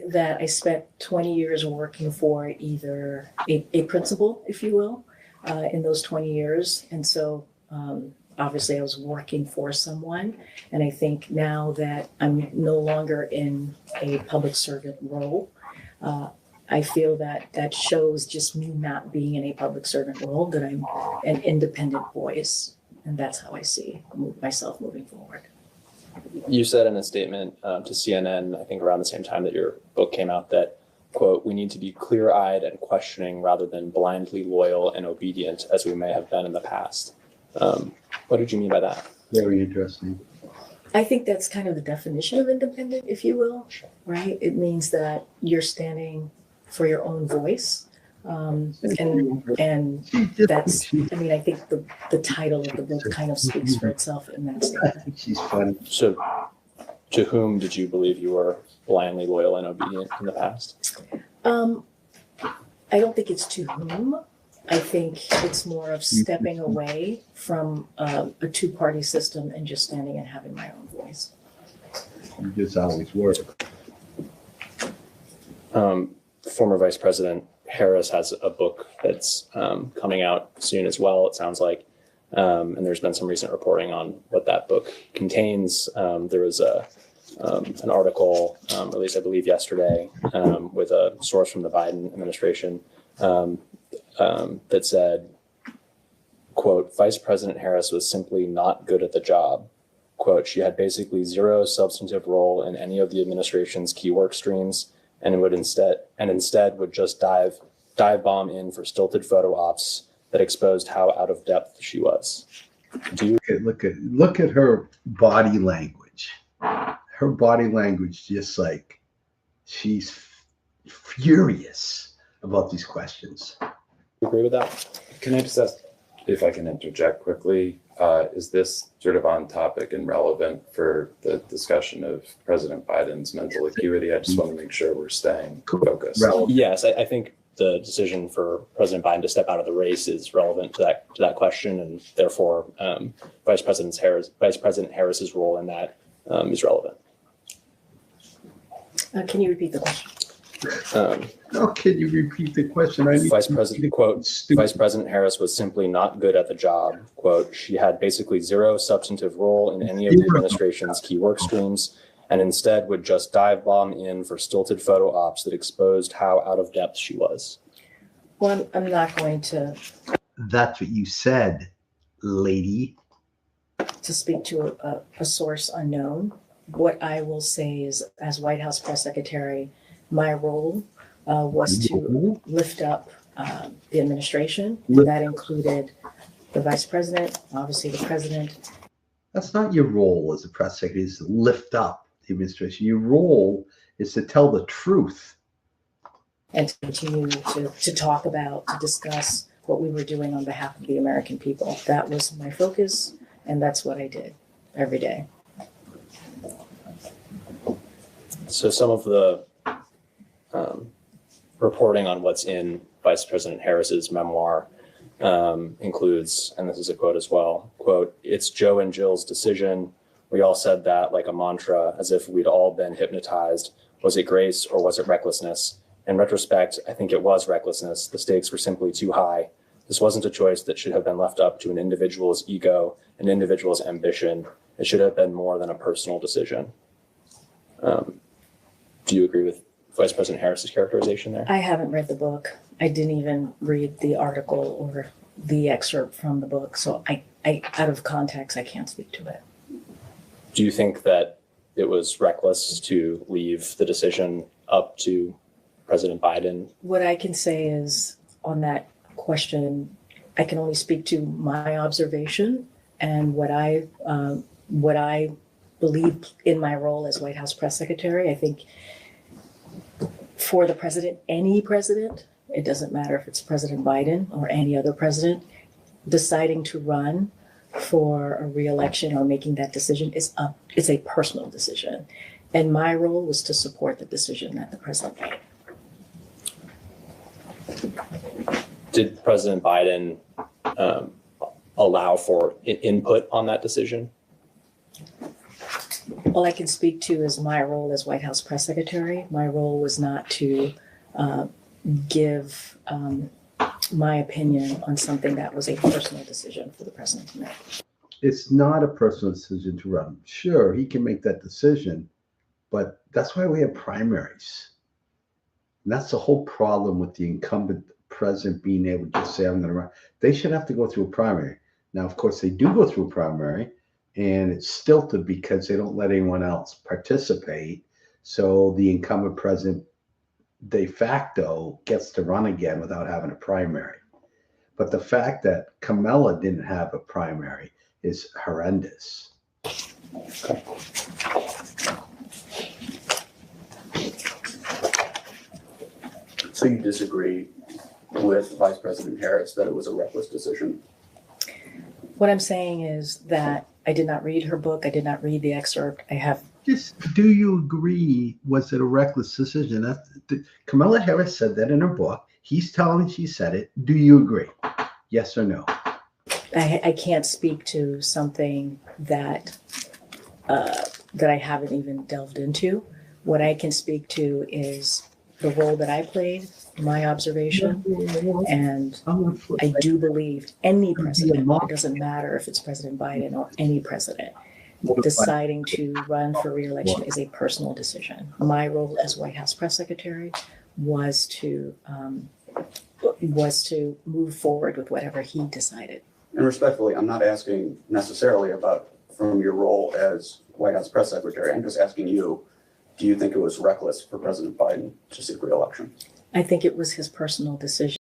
that I spent 20 years working for either a principal, if you will, in those 20 years. And so obviously I was working for someone. And I think now that I'm no longer in a public servant role, I feel that that shows just me not being in a public servant role, that I'm an independent voice. And that's how I see myself moving forward. You said in a statement to CNN, I think around the same time that your book came out, that, quote, "We need to be clear-eyed and questioning rather than blindly loyal and obedient as we may have been in the past." What did you mean by that? Very interesting. I think that's kind of the definition of independent, if you will, right? It means that you're standing for your own voice. And that's, I mean, I think the title of the book kind of speaks for itself in that I statement. think she's funny. So to whom did you believe you were blindly loyal and obedient in the past? I don't think it's to whom. I think it's more of stepping away from a two-party system and just standing and having my own voice. You just always work. Former Vice President Harris has a book that's coming out soon as well, it sounds like. And there's been some recent reporting on what that book contains. There was an article released, I believe, yesterday with a source from the Biden administration that said, quote, "Vice President Harris was simply not good at the job. Quote, she had basically zero substantive role in any of the administration's key work streams and would instead would just dive bomb in for stilted photo ops that exposed how out of depth she was." Do you Look at her body language. Her body language, just like she's furious about these questions. agree with that? Can I just ask if I can interject quickly? Is this sort of on topic and relevant for the discussion of President Biden's mental acuity? I just want to make sure we're staying focused. Relevant. Yes, I think the decision for President Biden to step out of the race is relevant to that question, and therefore Vice President Harris's role in that is relevant. Can you repeat the question? How can you repeat the question? Vice President Harris was simply not good at the job. Quote, she had basically zero substantive role in any of the administration's key work streams and instead would just dive bomb in for stilted photo ops that exposed how out of depth she was. Well, I'm not going to That's what you said, lady. speak to a source unknown. What I will say is, as White House press secretary, my role was to lift up the administration. That included the vice president, obviously the president. That's not your role as a press secretary, is to lift up the administration. Your role is to tell the truth. And to continue to talk about, to discuss what we were doing on behalf of the American people. That was my focus, and that's what I did every day. So some of the reporting on what's in Vice President Harris's memoir includes, and this is a quote as well, quote, "It's Joe and Jill's decision. We all said that like a mantra, as if we'd all been hypnotized. Was it grace or was it recklessness? In retrospect, I think it was recklessness. The stakes were simply too high. This wasn't a choice that should have been left up to an individual's ego, an individual's ambition. It should have been more than a personal decision." Do you agree with Vice President Harris's characterization there? I haven't read the book. I didn't even read the article or the excerpt from the book. So I out of context, I can't speak to it. Do you think that it was reckless to leave the decision up to President Biden? What I can say is, on that question, I can only speak to my observation and what I believe in my role as White House press secretary. I think for the president, any president, it doesn't matter if it's President Biden or any other president, deciding to run for a re-election or making that decision is a personal decision. And my role was to support the decision that the president made. Did President Biden allow for input on that decision? All I can speak to is my role as White House press secretary. My role was not to give my opinion on something that was a personal decision for the president to make. It's not a personal decision to run. Sure, he can make that decision, but that's why we have primaries. And that's the whole problem with the incumbent president being able to just say, I'm going to run. They should have to go through a primary. Now, of course, they do go through a primary, and it's stilted because they don't let anyone else participate. So the incumbent president de facto gets to run again without having a primary. But the fact that Kamala didn't have a primary is horrendous. Okay. So you disagree with Vice President Harris that it was a reckless decision? What I'm saying is that I did not read her book. I did not read the excerpt. I have. Just do you agree? Was it a reckless decision? Kamala Harris said that in her book. He's telling me she said it. Do you agree? Yes or no? I can't speak to something that that I haven't even delved into. What I can speak to is the role that I played, my observation, and I do believe any president, it doesn't matter if it's President Biden or any president, deciding to run for re-election is a personal decision. My role as White House press secretary was to move forward with whatever he decided. And respectfully, I'm not asking necessarily about from your role as White House press secretary. I'm just asking you, do you think it was reckless for President Biden to seek re-election? I think it was his personal decision.